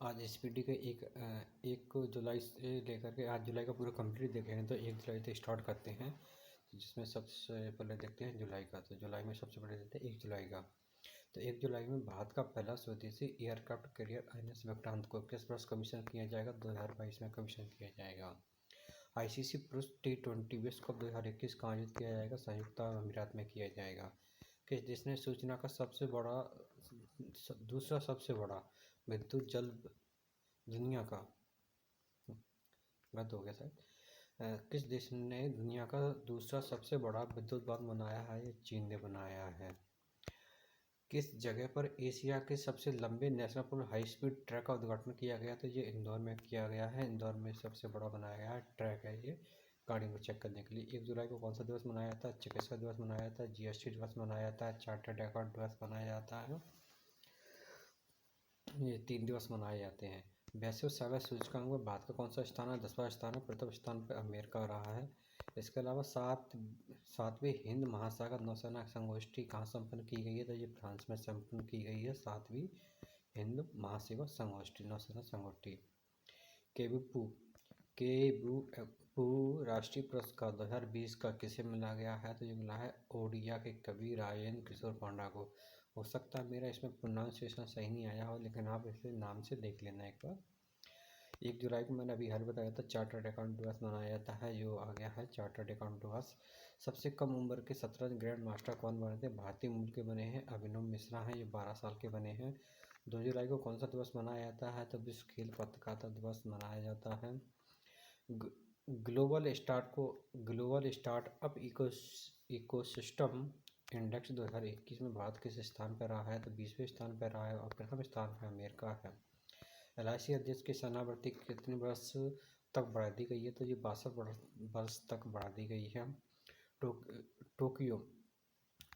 आज इस पीढ़ी के 1 जुलाई से लेकर के 8 जुलाई का पूरा कंप्लीट देखेंगे तो 1 जुलाई से स्टार्ट करते हैं। जिसमें सबसे पहले देखते हैं जुलाई का। तो जुलाई में सबसे पहले देखते हैं 1 जुलाई का। तो 1 जुलाई में भारत का पहला स्वदेशी एयरक्राफ्ट कैरियर INS विक्रांत को किस वर्ष कमीशन किया जाएगा? 2022 में कमीशन किया जाएगा। ICC पुरुष T20 विश्व कप 2021 का आयोजित किया जाएगा? संयुक्त अरब अमीरात में किया जाएगा। किस देश ने सूचना का दूसरा सबसे बड़ा विद्युत जल दुनिया का गलत हो गया सर। किस देश ने दुनिया का दूसरा सबसे बड़ा विद्युत बांध बनाया है? ये चीन ने बनाया है। किस जगह पर एशिया के सबसे लंबे नेशनल पुल हाई स्पीड ट्रैक का उद्घाटन किया गया? तो ये इंदौर में किया गया है। इंदौर में सबसे बड़ा बनाया गया ट्रैक है ये, गाड़ी को चेक करने के लिए। 1 जुलाई को कौन सा दिवस मनाया जाता है? चिकित्सा दिवस मनाया जाता है, GST दिवस मनाया जाता है, चार्टर्ड अकाउंट दिवस मनाया जाता है। ये 3 दिवस मनाए जाते हैं। वैश्विक सागर सूचकांक में भारत का कौन सा स्थान है? 10वां स्थान है। प्रथम स्थान पर अमेरिका रहा है। इसके अलावा सातवीं हिंद महासागर नौसेना संगोष्ठी कहाँ संपन्न की गई है? तो ये फ्रांस में संपन्न की गई है। 7वीं हिंद महासागर संगोष्ठी नौसेना संगोष्ठी। केवुपू राष्ट्रीय पुरस्कार 2020 का किसे मिला गया है? तो ये मिला है ओडिया के कवि राजेंद्र किशोर पांडा को। हो सकता है मेरा इसमें प्रोनाउंसिएशन सही नहीं आया हो, लेकिन आप इसे नाम से देख लेना एक बार। 1 जुलाई को मैंने अभी हल बताया था चार्टर्ड अकाउंट दिवस मनाया जाता है, जो आ गया है चार्टर्ड अकाउंट दिवस। सबसे कम उम्र के 17 ग्रैंड मास्टर कौन बने थे? भारतीय मूल के बने हैं, अभिनव मिश्रा हैं, ये 12 साल के बने हैं। 2 जुलाई को कौन सा दिवस मनाया जाता है? तो विश्व खेल पत्रकारिता दिवस मनाया जाता है। ग्लोबल स्टार्टअप इकोसिस्टम इंडेक्स 2021 में भारत किस स्थान पर रहा है? तो 20वें स्थान पर रहा है और प्रथम स्थान पर अमेरिका है। LIC अध्यक्ष की सेनावृत्ति कितने वर्ष तक बढ़ा दी गई है? तो ये 62 वर्ष तक बढ़ा दी गई है। टोक्यो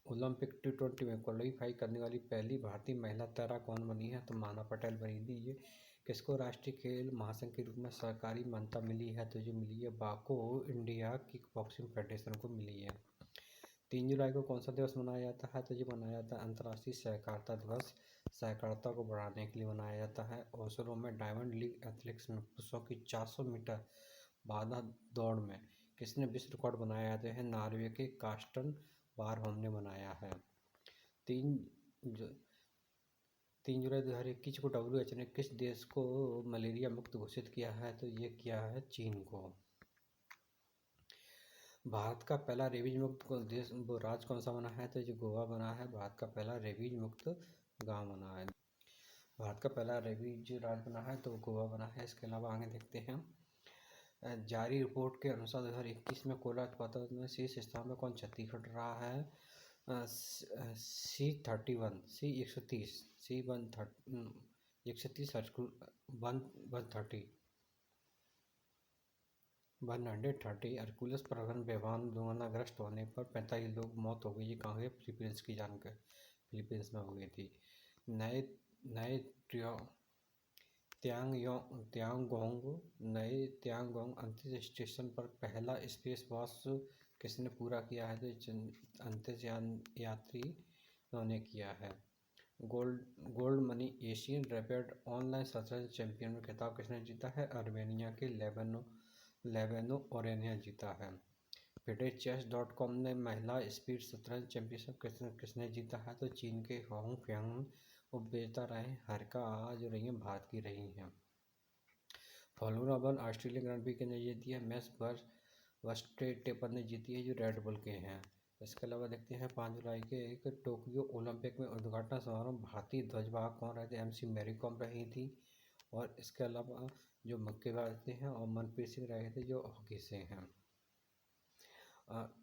ओलंपिक T20 में क्वालिफाई करने वाली पहली भारतीय महिला तैराक कौन बनी है? तो माना पटेल बनी थी। ये किसको राष्ट्रीय खेल महासंघ के रूप में सरकारी मान्यता मिली है? तो जो मिली है बाको इंडिया किक बॉक्सिंग फेडरेशन को मिली है। 3 जुलाई को कौन सा दिवस मनाया जाता है? तो ये मनाया जाता है अंतर्राष्ट्रीय सहकारिता दिवस। सहकारिता को बढ़ाने के लिए मनाया जाता है। ओस्लो में डायमंड लीग एथलेटिक्स में पुरुषों की 400 मीटर बाधा दौड़ में किसने विश्व रिकॉर्ड बनाया? जाते हैं नॉर्वे के कार्स्टन बारहोम ने बनाया है। 3 जुलाई 2021 को WHO ने किस देश को मलेरिया मुक्त घोषित किया है? तो ये किया है चीन को। भारत का पहला रेबीज मुक्त देश राज्य कौन सा बना है? तो ये गोवा बना है। भारत का पहला रेबीज मुक्त गांव बना है। भारत का पहला रेबीज राज्य बना है तो गोवा बना है। इसके अलावा आगे देखते हैं। जारी रिपोर्ट के अनुसार 2021 में कोयला उत्पादन में शीर्ष स्थान पर कौन छत्तीसगढ़ रहा है? C31 C130 C130 हरकुलस प्रबंधन विमान दुर्घटनाग्रस्त होने पर 45 लोग मौत हो गई। ये कहाँ हुई? फिलीपींस की जानकर फिलीपींस में हो गई थी। नए नए त्यांगोंग अंतरिक्ष स्टेशन पर पहला स्पेस वॉक किसने पूरा किया है? तो अंतरिक्ष यात्री ने किया है। Gold money Asian rapid online शतरंज चैंपियन में खिताब किसने जीता है? अर्मेनिया के लेबेनो ओरेनिया जीता है। FIDE-Chess.com ने महिला स्पीड शतरंज चैंपियनशिप किसने जीता है? तो चीन के होंग फ्यांग उपविजेता रहे। हरिका जो रही हैं भारत की रही हैं। फॉर्मूला 1 ऑस्ट्रेलियन ग्रांड प्री ने जीती है। मैक्स वर्स्टेपेन ने जीती है, जो रेड बुल के हैं। इसके अलावा देखते हैं 5 जुलाई के एक टोक्यो ओलंपिक में उद्घाटन समारोह भारतीय ध्वजवाहक कौन रहे थे? MC मैरी कॉम रही थी। और इसके अलावा जो मुक्केबाज हैं और मनप्रीत सिंह रहे थे, जो हॉकी से हैं।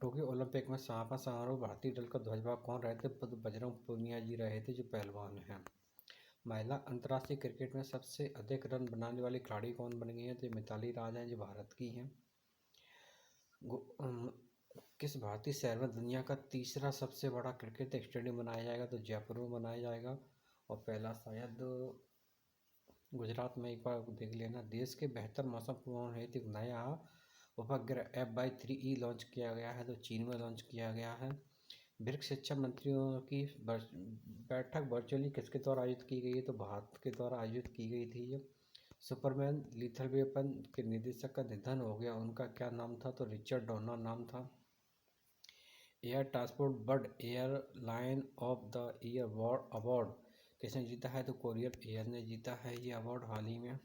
टोक्यो ओलंपिक में समापन समारोह भारतीय दल का ध्वजवाहक कौन रहे थे? बजरंग पूनिया जी रहे थे, जो पहलवान हैं। महिला अंतर्राष्ट्रीय क्रिकेट में सबसे अधिक रन बनाने वाली खिलाड़ी कौन बन गई है? तो मिताली राज हैं, जो भारत की हैं। किस भारतीय शहर में दुनिया का तीसरा सबसे बड़ा क्रिकेट स्टेडियम बनाया जाएगा? तो जयपुर में बनाया जाएगा। और पहला शायद गुजरात में, एक बार देख लेना। देश के बेहतर मौसम पूर्वानुमान हेतु एक नया उपग्रह FY3E लॉन्च किया गया है, तो चीन में लॉन्च किया गया है। ब्रिक्स शिक्षा मंत्रियों की बैठक वर्चुअली किसके द्वारा आयोजित की गई है? तो भारत के द्वारा आयोजित की गई थी ये। सुपरमैन लीथल वेपन के निदेशक का निधन हो गया, उनका क्या नाम था? तो रिचर्ड डोनार नाम था। Air transport bird airline of the year award किसने जीता है? तो कोरियर एयर ने जीता है ये अवार्ड हाल ही में।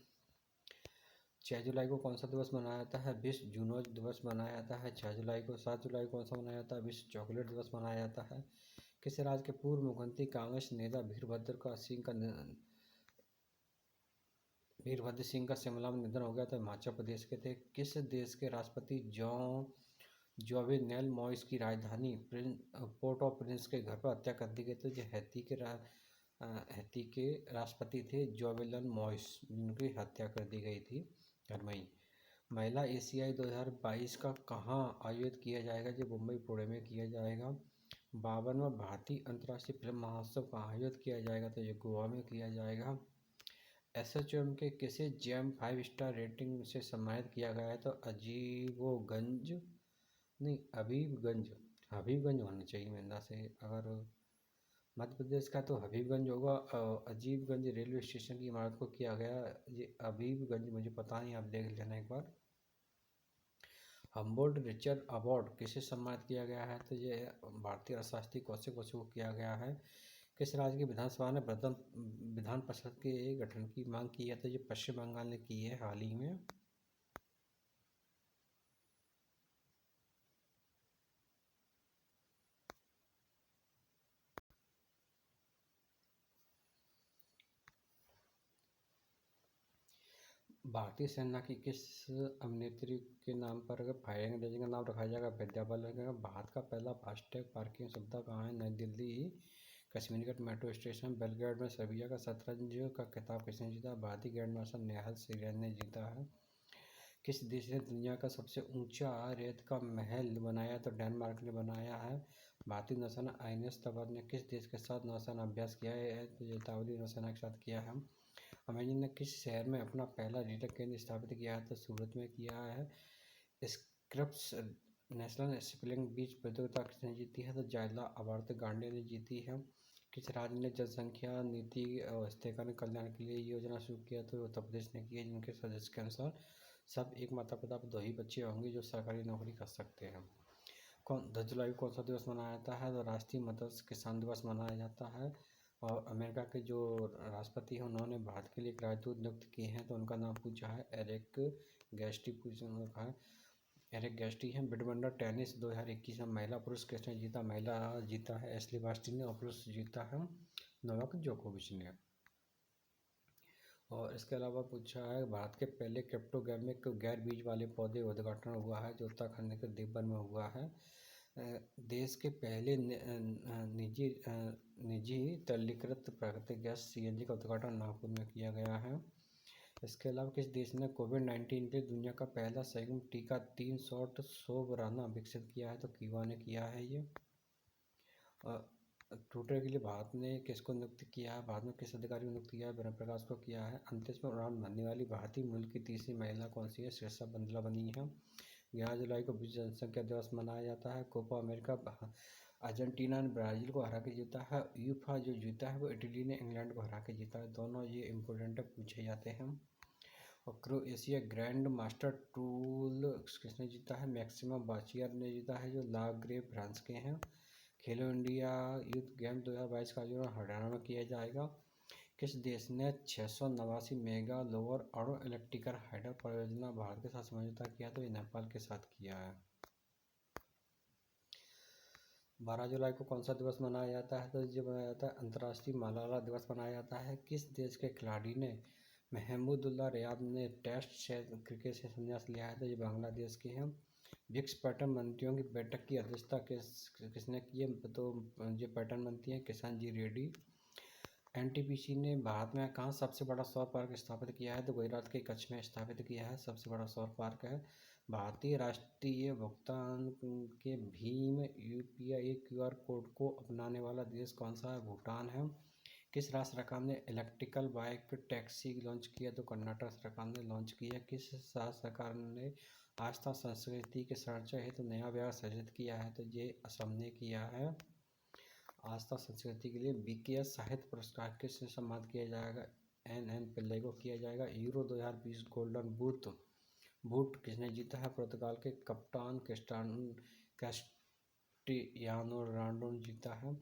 6 जुलाई को कौन सा दिवस मनाया जाता है? विश्व जूनोज दिवस मनाया जाता है 6 जुलाई को। 7 जुलाई को कौन सा मनाया जाता है? विश्व चॉकलेट दिवस मनाया जाता है। किस राज्य के पूर्व मुख्यमंत्री कांग्रेस नेता वीरभद्र सिंह का शिमला में निधन हो गया? तो हिमाचल प्रदेश के थे। किस देश के राष्ट्रपति जोवेनेल मॉइस की राजधानी पोर्ट ऑफ प्रिंस के घर पर हत्या कर दी गई? तो जो हैती के राष्ट्रपति थे जोवेनेल मॉइस, जिनकी हत्या कर दी गई थी घर में ही। महिला एशियाई 2022 का कहाँ आयोजित किया जाएगा? जो मुंबई पुणे में किया जाएगा। 52वां भारतीय अंतर्राष्ट्रीय फिल्म महोत्सव कहाँ आयोजित किया जाएगा? तो ये गोवा में किया जाएगा। एसोचैम के किसे जैम 5 स्टार रेटिंग से सम्मानित किया गया है? तो अजीबोगंज नहीं हबीबगंज हबीबगंज होना चाहिए मेरे अंदाज से। अगर मध्य प्रदेश का तो हबीबगंज होगा। अजीबगंज रेलवे स्टेशन की इमारत को किया गया ये हबीबगंज, मुझे पता नहीं, आप देख लेना एक बार। हम्बोल्ट रिचर्ड अवार्ड किसे सम्मानित किया गया है? तो ये भारतीय अर्थशास्त्री कौशिक बसु को किया गया है। किस राज्य की विधानसभा ने विधान परिषद के गठन की मांग की है? तो ये पश्चिम बंगाल ने की है हाल ही में। भारतीय सेना की किस अभिनेत्री के नाम पर अगर फायरिंग रेंज का नाम रखा जाएगा? विद्या बालन का। भारत का पहला फास्टैग पार्किंग सुविधा कहाँ है? नई दिल्ली कश्मीरी घाट मेट्रो स्टेशन। बेलग्रेड में सर्बिया का शतरंज का खिताब किसने जीता? भारतीय ग्रैंड मास्टर नेहल सीरेन ने जीता है। किस देश ने दुनिया का सबसे ऊंचा रेत का महल बनाया? तो डेनमार्क ने बनाया है। भारतीय नौसेना आईएनएस तबर ने किस देश के साथ नौसेना अभ्यास किया है? तो चेतावनी नौसेना के साथ किया है। अमेजन ने किस शहर में अपना पहला डेटा केंद्र स्थापित किया है? तो सूरत में किया है। स्क्रिप्स नेशनल स्पिलिंग बीच प्रतियोगिता किसने जीती है? तो जायला आवर्त गांडे ने जीती है। किस राज्य ने जनसंख्या नीति और स्थिरीकरण कल्याण के लिए योजना शुरू किया? तो उत्तर प्रदेश ने की है, जिनके सदस्य के अनुसार सब एक माता पिता पर 2 ही बच्चे होंगे जो सरकारी नौकरी कर सकते हैं। 10 जुलाई को कौन सा दिवस मनाया जाता है? तो राष्ट्रीय मत्स्य किसान दिवस मनाया जाता है। और अमेरिका के जो राष्ट्रपति हैं उन्होंने भारत के लिए एक राजदूत नियुक्त किए हैं, तो उनका नाम पूछा है एरिक गैस्टी पूछा है। एरिक गैस्टी हैं। विंबलडन टेनिस 2021 में महिला पुरुष किसने जीता? महिला जीता है एशली बार्टी ने और पुरुष जीता है नोवाक जोकोविच ने। और इसके अलावा पूछा है भारत के पहले क्रिप्टोगैमिक गैर बीज वाले पौधे उद्घाटन हुआ है, जो उत्तराखंड के देवबन में हुआ है। देश के पहले निजी तरलीकृत प्राकृतिक गैस सीएनजी का उद्घाटन नागपुर में किया गया है। इसके अलावा किस देश ने कोविड-19 के लिए दुनिया का पहला संयुग टीका 3 शॉट सोबराना विकसित किया है? तो क्यूबा ने किया है ये। ट्विटर के लिए भारत ने किसको नियुक्त किया है? भारत में किस अधिकारी को नियुक्त किया है? ब्रह्म प्रकाश को किया है। अंतरिक्ष में उड़ान भरने वाली भारतीय मूल की तीसरी महिला कौन सी है? शीर्षा बंदला बनी है। 11 जुलाई को विश्व जनसंख्या दिवस मनाया जाता है। कोपा अमेरिका अर्जेंटीना ने ब्राज़ील को हरा के जीता है। यूफा जो जीता है वो इटली ने इंग्लैंड को हरा के जीता है। दोनों ये इम्पोर्टेंट पूछे जाते हैं। और क्रोएशिया ग्रैंड मास्टर टूल किसने जीता है? मैक्सिमा बाचियर ने जीता है, जो लाग्रे फ्रांस के हैं। खेलो इंडिया यूथ गेम 2022 का आयोजन हरियाणा में किया जाएगा। किस देश ने 689 मेगा लोअर अणु इलेक्ट्रिकल हाइडल परियोजना भारत के साथ समझौता किया? तो ये नेपाल के साथ किया है। 12 जुलाई को कौन सा दिवस मनाया जाता है? तो ये मनाया जाता है अंतर्राष्ट्रीय मलाला दिवस मनाया जाता है। किस देश के खिलाड़ी ने महमूदुल्लाह रियाद ने टेस्ट से क्रिकेट से संन्यास लिया है? तो ये बांग्लादेश के हैं। ब्रिक्स पर्यटन मंत्रियों की बैठक की अध्यक्षता किसने की है? तो ये पर्यटन मंत्री हैं किशन जी रेड्डी। एनटीपीसी ने भारत में कहाँ सबसे बड़ा सौर पार्क स्थापित किया है? तो गुजरात के कच्छ में स्थापित किया है, सबसे बड़ा सौर पार्क है। भारतीय राष्ट्रीय भुगतान के भीम यूपीआई क्यूआर कोड को अपनाने वाला देश कौन सा है? भूटान है। किस राज्य सरकार ने इलेक्ट्रिकल बाइक टैक्सी लॉन्च किया? तो कर्नाटक सरकार ने लॉन्च किया। किस राज्य सरकार ने आस्था संस्कृति के संरक्षण हेतु नया विभाग सृजित किया है? तो ये असम ने किया है। आस्था संस्कृति के लिए बीकेएस साहित्य पुरस्कार किससे सम्मानित किया जाएगा? एन पिल्लई को किया जाएगा। यूरो 2020 गोल्डन बूट किसने जीता है? पुर्तगाल के कप्तान क्रिस्टियानो रोनाल्डो ने जीता है।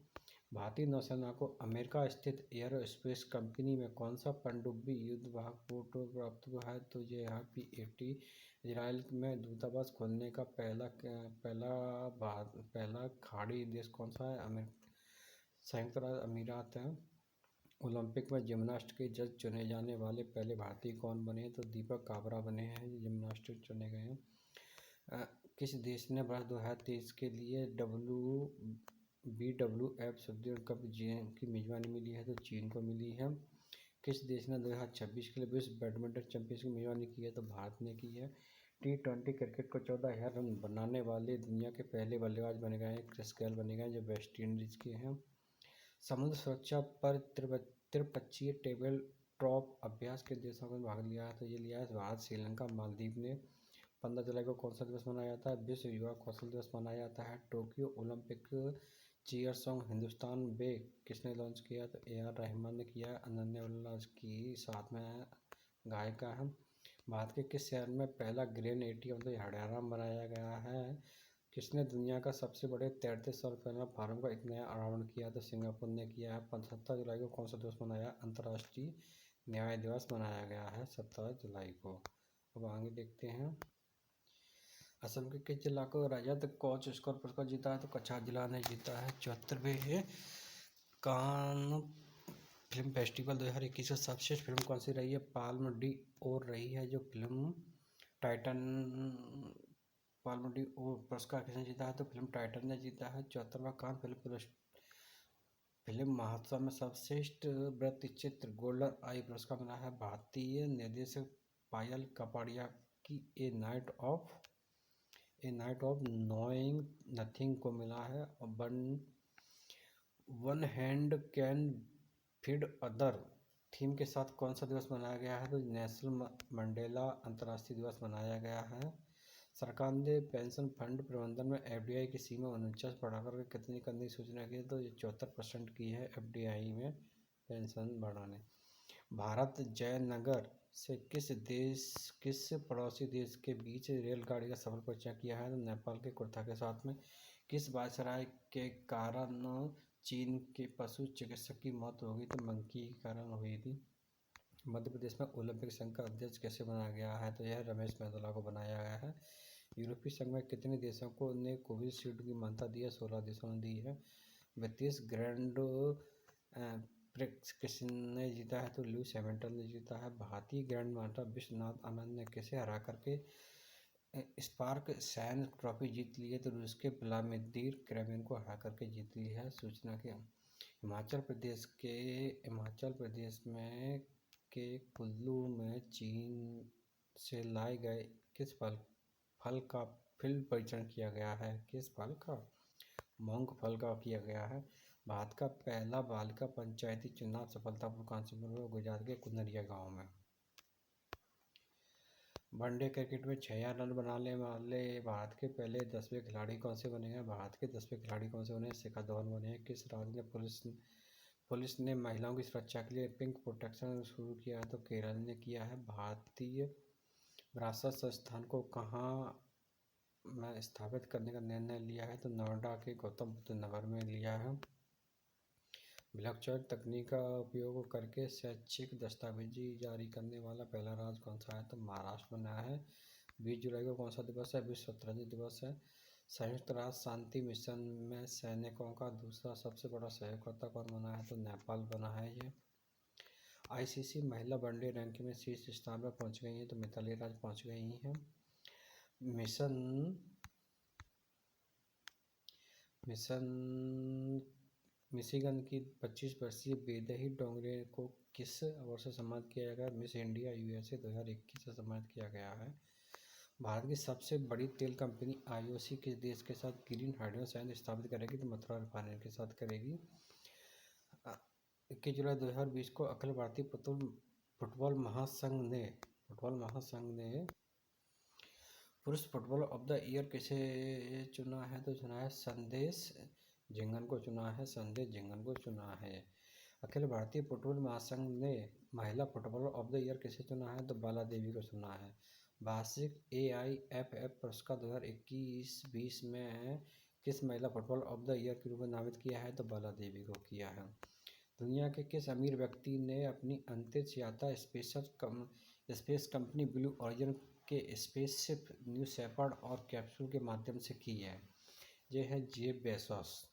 भारतीय नौसेना को अमेरिका स्थित एयरोस्पेस कंपनी में कौन सा पनडुब्बी युद्ध वाहक पोत प्राप्त हुआ है? तो ये है P-80। इजराइल में दूतावास खोलने का पहला खाड़ी देश कौन सा है? संयुक्त राज्य अमीरात है। ओलंपिक में जिम्नास्ट के जज चुने जाने वाले पहले भारतीय कौन बने? तो दीपक काबरा बने हैं, जिम्नास्टिक चुने गए हैं। किस देश ने वर्ष 2023 के लिए BWF सुदीर्घ कप की मेजबानी मिली है? तो चीन को मिली है। किस देश ने 2026 के लिए विश्व बैडमिंटन चैंपियनशिप की मेजबानी की है? तो भारत ने की है। T20 क्रिकेट को 14,000 रन बनाने वाले दुनिया के पहले बल्लेबाज बने गए हैं, क्रिस गेल बने गए, जो वेस्ट इंडीज के हैं। समुद्र सुरक्षा पर त्रिपक्षीय टेबल टॉप अभ्यास के देशों में भाग लिया है? तो ये लिया है भारत, श्रीलंका, मालदीव ने। 15 जुलाई को कौन सा दिवस मनाया जाता है? विश्व युवा कौशल दिवस मनाया जाता है। Tokyo Olympic cheer song Hindustan बे किसने लॉन्च किया? तो AR रहमान ने किया। अनन्या उल्लास की साथ में गायिका है। भारत के किस शहर में पहला ग्रेन ATM तो हरियाणा में बनाया गया है? किसने दुनिया का सबसे बड़े तैरते सौर पैनल फार्म का एक नया अनावरण किया? तो सिंगापुर ने किया है। 17 जुलाई को कौन सा दिवस मनाया? अंतर्राष्ट्रीय न्याय दिवस मनाया गया है 17 जुलाई को। अब आगे देखते हैं। असम के किस जिला को रजत कोच स्कोर पुरस्कार जीता है? तो कछार जिला ने जीता है। 74वें कान फिल्म फेस्टिवल 2021 की सर्वश्रेष्ठ फिल्म कौन सी रही है? पाल्म डी ओर रही है, जो फिल्म टाइटन। पाल्म डी ओर पुरस्कार किसने जीता है? तो फिल्म टाइटन ने जीता है। 74वां कान फिल्म महोत्सव में सर्वश्रेष्ठ वृत्तचित्र गोल्डन आई पुरस्कार मिला है भारतीय निर्देशक पायल कपाड़िया की ए नाइट ऑफ नोइंग नथिंग को मिला है। One hand can feed other theme के साथ कौन सा दिवस मनाया गया है? तो नेशनल मंडेला अंतर्राष्ट्रीय दिवस मनाया गया है। सरकार ने पेंशन फंड प्रबंधन में FDI की सीमा 49 बढ़ाकर कितनी करने की सूचना की? तो ये 74% की है FDI में पेंशन बढ़ाने। भारत जयनगर से किस पड़ोसी देश के बीच रेलगाड़ी का सफर परिचय किया है? तो नेपाल के कुर्था के साथ में। किस वायसराय के कारण चीन के पशु चिकित्सक की मौत हो गई? तो मंकी के कारण हुई थी। मध्य प्रदेश में ओलंपिक संघ का अध्यक्ष कैसे बनाया गया है? तो यह रमेश मेहतोला को बनाया गया है। यूरोपीय संघ में कितने देशों को ने कोविशील्ड की मान्यता दी है? 16 देशों ने दी है। ब्रिटिश ग्रैंड प्रिक्स किसने जीता है? तो ल्यूइस हैमिल्टन ने जीता है। भारतीय ग्रैंड मास्टर विश्वनाथ आनंद ने किसे हरा करके स्पार्क सैन ट्रॉफी जीत ली है? तो रूस के व्लादिमीर क्रेमेन को हरा करके जीत ली है। सूचना के हिमाचल प्रदेश में के कुल्लू में चीन से लाए गए किस फल का फील्ड परीक्षण किया गया है? किस फल का? मूंगफल का किया गया है। भारत का पहला बालिका पंचायती चुनाव सफलतापूर्वक कहाँ संपन्न हुआ? गुजरात के कुनरिया गांव में। वनडे क्रिकेट में 6,000 रन बनाने वाले भारत के पहले 10वें खिलाड़ी कौन से बने हैं? भारत के 10वें खिलाड़ी कौन से बने हैं? शिखर धवन बने हैं। किस राज्य ने पुलिस ने महिलाओं की सुरक्षा के लिए पिंक प्रोटेक्शन शुरू किया है? तो केरल ने किया है। भारतीय विरासत संस्थान को कहाँ में स्थापित करने का निर्णय लिया है? तो नोएडा के गौतम बुद्ध नगर में लिया है। ब्लॉकचेन तकनीक का उपयोग करके शैक्षिक दस्तावेजी जारी करने वाला पहला राज्य कौन सा है? तो महाराष्ट्र बना है। 20 जुलाई को कौन सा दिवस है? विश्व शतरंज दिवस है। संयुक्त राष्ट्र शांति मिशन में सैनिकों का दूसरा सबसे बड़ा सहयोगकर्ता कौन बना है? तो नेपाल बना है ये। ICC महिला वनडे रैंकिंग में शीर्ष स्थान पर पहुंच गई हैं, तो मिताली राज पहुंच गई हैं। मिशिगन की 25 वर्षीय बेदही डोंगरे को किस अवार्ड से सम्मानित किया गया? मिस इंडिया USA 2021 से सम्मानित किया गया है। भारत की सबसे बड़ी तेल कंपनी IOC किस देश के साथ ग्रीन हाइड्रोजन संयंत्र स्थापित करेगी? तो मथुरा रिफाइनरी के साथ करेगी। 21 जुलाई 2020 को अखिल भारतीय फुटबॉल महासंघ ने पुरुष फुटबॉलर ऑफ द ईयर किसे चुना है? तो चुना है संदेश झिंगन को चुना है, संजय झिंगन को चुना है। अखिल भारतीय फुटबॉल महासंघ ने महिला फुटबॉलर ऑफ द ईयर किसे चुना है? तो बाला देवी को चुना है। वार्षिक AIFF पुरस्कार 2021-20 में किस महिला फुटबॉलर ऑफ द ईयर के रूप में नामित किया है? तो बाला देवी को किया है। दुनिया के किस अमीर व्यक्ति ने अपनी अंतरिक्ष यात्रा स्पेस कंपनी ब्लू ओरिजिन के स्पेसशिप न्यू शेपर्ड और कैप्सूल के माध्यम से की है? ये है जेफ बेजोस।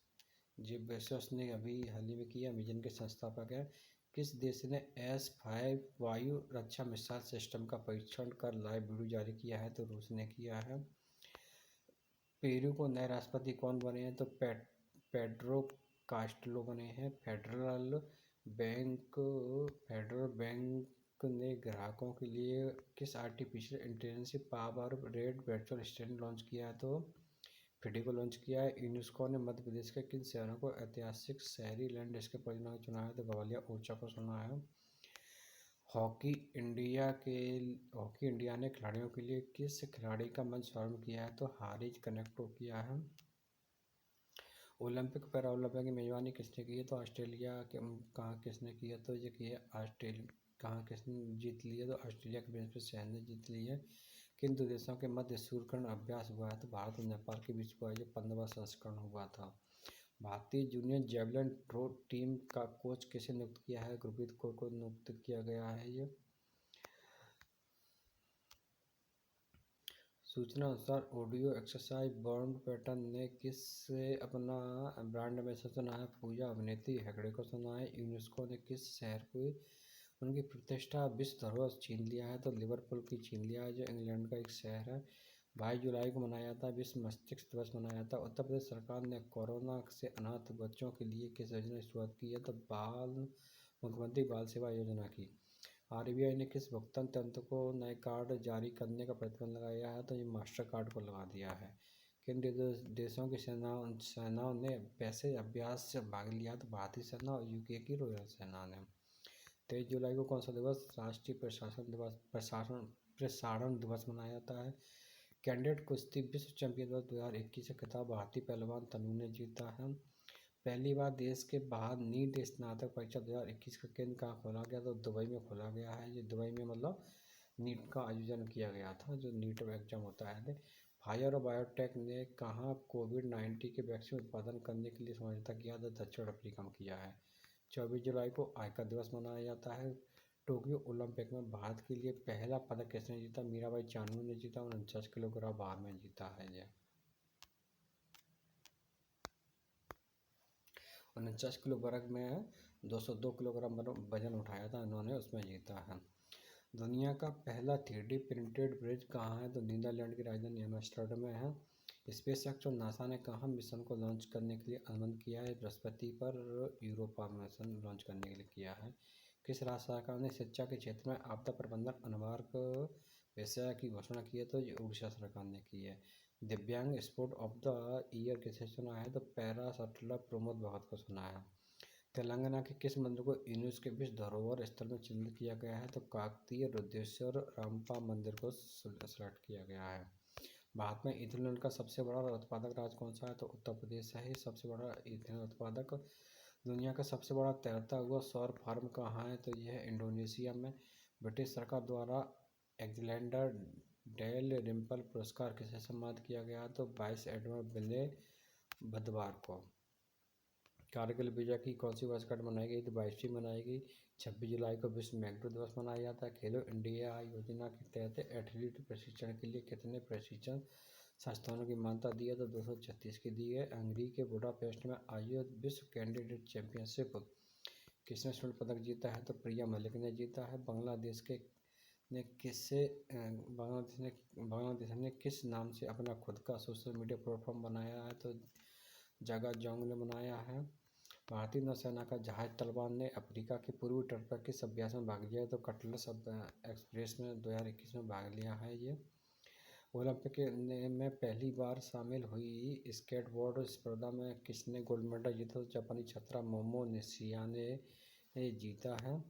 जेफ बेजोस ने अभी हाल ही में किया। अमेजन के संस्थापक है। किस देश ने S-5 वायु रक्षा मिसाइल सिस्टम का परीक्षण कर लाइव वीडियो जारी किया है? तो रूस ने किया है। पेरू को नए राष्ट्रपति कौन बने हैं? तो पेड्रो कास्टिलो बने हैं। फेडरल बैंक ने ग्राहकों के लिए किस artificial intelligence power red virtual assistant launch किया है? तो फिडे को लॉन्च किया है। यूनेस्को ने मध्य प्रदेश के किन शहरों को ऐतिहासिक शहरी लैंडस्केप परियोजना को चुना है? तो ग्वालियर ओरछा को चुना है। हॉकी इंडिया ने खिलाड़ियों के लिए किस खिलाड़ी का मंच शुभारंभ किया है? तो हारिज कनेक्ट को किया है। ओलंपिक पैरा ओलंपिक की मेजबानी किसने की है? तो ऑस्ट्रेलिया के कहाँ किसने की है? तो ये की है ऑस्ट्रेलिया। कहाँ किसने जीत ली है? तो ऑस्ट्रेलिया के प्रिंसिपल शहर ने जीत ली है। किन दो देशों के मध्य सूर्यग्रहण अभ्यास हुआ है? तो भारत और नेपाल के बीच हुआ है। 15वां संस्करण हुआ था। भारतीय जूनियर जेवलिन थ्रो टीम का कोच किसे नियुक्त किया है? गुरप्रीत कौर को नियुक्त किया गया है। ये सूचना अनुसार ऑडियो एक्सरसाइज बॉर्न पैटर्न ने किससे अपना ब्रांड एम्बेसडर चुना है? पूजा अभिनेत्री हेगड़े को चुना है। यूनेस्को ने किस शहर को उनकी प्रतिष्ठा विश्व धरोहर छीन लिया है? तो लिवरपूल की छीन लिया है, जो इंग्लैंड का एक शहर है। 22 जुलाई को मनाया जाता है विश्व मस्तिष्क दिवस मनाया जाता है। उत्तर प्रदेश सरकार ने कोरोना से अनाथ बच्चों के लिए किस योजना की शुरुआत की है? तो मुख्यमंत्री बाल सेवा योजना की। RBI ने किस भुगतान तंत्र को नए कार्ड जारी करने का प्रतिबंध लगाया है? तो ये मास्टर कार्ड को लगा दिया है। किन देशों की सेनाओं ने वैसे अभ्यास से भाग लिया? तो भारतीय सेना और UK की रॉयल सेना ने। 23 जुलाई को कौन सा दिवस राष्ट्रीय प्रसारण दिवस मनाया जाता है? कैंडिडेट कुश्ती विश्व चैंपियन 2021 का खिताब भारतीय पहलवान तनु ने जीता है। पहली बार देश के बाहर नीट स्नातक परीक्षा 2021 का केंद्र कहाँ खोला गया? तो दुबई में खोला गया है। ये दुबई में मतलब नीट का आयोजन किया गया था, जो नीट एग्जाम होता है। फाइजर और बायोटेक ने कहाँ कोविड-19 के वैक्सीन उत्पादन करने के लिए समझौता किया? तो दक्षिण अफ्रीका में किया है। 24 जुलाई को आयकर दिवस मनाया जाता है। टोक्यो ओलंपिक में भारत के लिए पहला पदक किसने जीता? मीराबाई चानू ने जीता। 49 किलोग्राम भार में जीता है। यह 49 किलो वर्ग में 202 किलोग्राम वजन उठाया था इन्होंने, उसमें जीता है। दुनिया का पहला 3D प्रिंटेड ब्रिज कहाँ है? तो नीदरलैंड की राजधानी एम्स्टर्डम में है। स्पेसएक्स और नासा ने कहाँ मिशन को लॉन्च करने के लिए अनुमति किया है? बृहस्पति पर यूरोपा मिशन लॉन्च करने के लिए किया है। किस राज्य सरकार ने शिक्षा के क्षेत्र में आपदा प्रबंधन अनिवार्य विषय की घोषणा की है? तो ये उड़ीसा सरकार ने की है। दिव्यांग स्पोर्ट ऑफ द ईयर किसे चुना है? तो पैरा शटलर प्रमोद भगत को चुना है। तेलंगाना के किस मंदिर को यूनेस्को के विश्व धरोहर स्थल में चिन्हित किया गया है? तो काकतीय रुद्रेश्वर रामपा मंदिर को सेलेक्ट किया गया है। भारत में इथेनॉल का सबसे बड़ा उत्पादक राज्य कौन सा है? तो उत्तर प्रदेश है सबसे बड़ा इथेनॉल उत्पादक। दुनिया का सबसे बड़ा तैरता हुआ सौर फार्म कहाँ है? तो यह है इंडोनेशिया में। ब्रिटिश सरकार द्वारा एलेक्जेंडर डेल रिम्पल पुरस्कार किसे सम्मानित किया गया? तो वाइस एडमिरल विनय बुधवार को। कारगिल विजय की कौन सी वर्षगांठ मनाई गई? तो 22वीं मनाई गई। 26 जुलाई को विश्व मैंग्रोव दिवस मनाया जाता है। खेलो इंडिया योजना के तहत एथलीट प्रशिक्षण के लिए कितने प्रशिक्षण संस्थानों की मान्यता दी है? तो 236 की दी है। हंगरी के बुडापेस्ट में आयोजित विश्व कैंडिडेट चैंपियनशिप किसने स्वर्ण पदक जीता है? तो प्रिया मलिक ने जीता है। बांग्लादेश ने किस नाम से अपना खुद का सोशल मीडिया प्लेटफॉर्म बनाया है? तो जगा जोंग ने बनाया है। भारतीय नौसेना का जहाज तलवार ने अफ्रीका के पूर्वी तट पर किस अभ्यास में भाग लिया? तो कटलस एक्सप्रेस में 2021 में भाग लिया है। ये ओलंपिक में पहली बार शामिल हुई स्केटबोर्ड स्पर्धा में किसने गोल्ड मेडल जीता? तो जापानी छात्रा मोमो निशिया ने जीता है।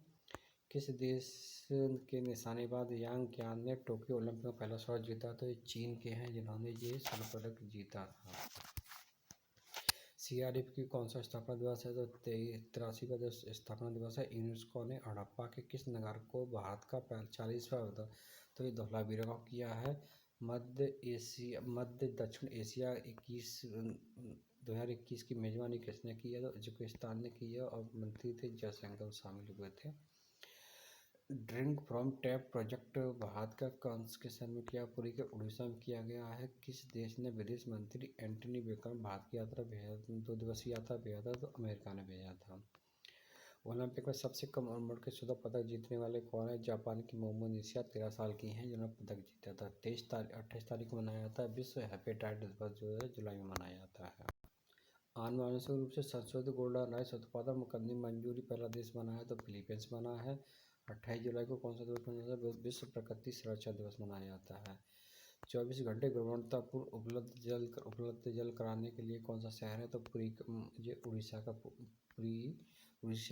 किस देश के निशानेबाज यांग क्यान ने टोक्यो ओलंपिक में पहला स्वर्ण जीता? तो ये चीन के हैं, जिन्होंने ये स्वर्ण पदक जीता था। CRF की कौन सा स्थापना दिवस है? तो 83वां स्थापना दिवस है। यूनेस्को ने हड़प्पा के किस नगर को भारत का 40वां तो ये धोलावीरा को किया है। मध्य दक्षिण एशिया 2021 की मेजबानी किसने की है? तो उज्बेकिस्तान ने की है और मंत्री थे जयशंकर शामिल हुए थे। Drink from tap project Bharat का कौन के शहर में किया? पुरी के उड़ीसा में किया गया है। किस देश ने विदेश मंत्री एंटनी ब्लिंकन भारत की यात्रा भेजा? 2 दिवसीय यात्रा भेजा था, तो अमेरिका ने भेजा था। ओलंपिक में सबसे कम उम्र के 14 पदक जीतने वाले कौन है? जापान की मोमो निशिया 13 साल की हैं जिन्होंने पदक जीता था। 28 तारीख को मनाया जाता है विश्व हेपेटाइटिस दिवस, जो है जुलाई में मनाया जाता है। आनुवंशिक रूप से संशोधित गोल्डन राइस उत्पादन मुकदमे मंजूरी पहला देश बना है, तो फिलीपींस बना है। 28 जुलाई को कौन सा दिवस मनाया जाता है? विश्व प्रकृति संरक्षण दिवस मनाया जाता है। 24 घंटे गुणवत्तापूर्ण उपलब्ध जल कराने के लिए कौन सा शहर है? तो पुरी, ये उड़ीसा का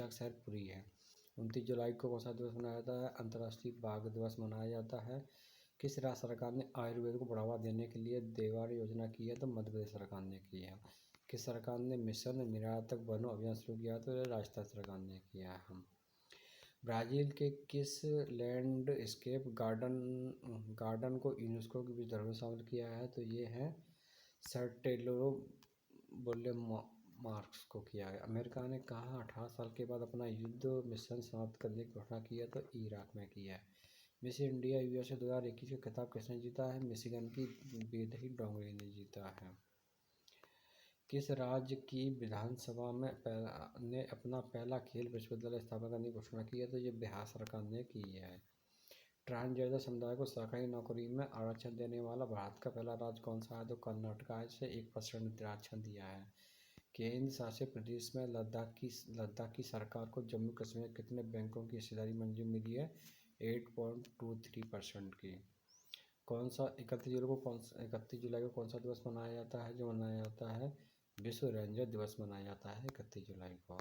शहर पुरी है। 29 जुलाई को कौन सा दिवस मनाया जाता है? अंतर्राष्ट्रीय बाघ दिवस मनाया जाता है। किस राज्य सरकार ने आयुर्वेद को बढ़ावा देने के लिए देवार योजना की है? तो मध्य प्रदेश सरकार ने की है। किस सरकार ने मिशन निरातक वनों अभियान शुरू किया? तो राजस्थान सरकार ने किया है। ब्राज़ील के किस लैंडस्केप गार्डन को यूनेस्को की विश्व धरोहर में शामिल किया है? तो ये है सर्टेलो बोलेमार्क्स को किया है। अमेरिका ने कहा 18 साल के बाद अपना युद्ध मिशन समाप्त करने की घोषणा की है? तो इराक में किया है। मिस इंडिया USA 2021 का खिताब किसने जीता है? मिशिगन की बेदही डोंगरी ने जीता है। किस राज्य की विधानसभा में ने अपना पहला खेल विश्वविद्यालय स्थापना करने की घोषणा की है? तो ये बिहार सरकार ने की है। ट्रांसजेंडर समुदाय को सरकारी नौकरी में आरक्षण देने वाला भारत का पहला राज्य कौन सा है? तो कर्नाटक से 1% आरक्षण दिया है। केंद्र शासित प्रदेश में लद्दाख की सरकार को जम्मू कश्मीर कितने बैंकों की हिस्सेदारी मंजूरी मिली है? 8.23% की। कौन सा 31 जुलाई को कौन सा दिवस मनाया जाता है? जो मनाया जाता है विश्व रेंजर दिवस मनाया जाता है 31 जुलाई को।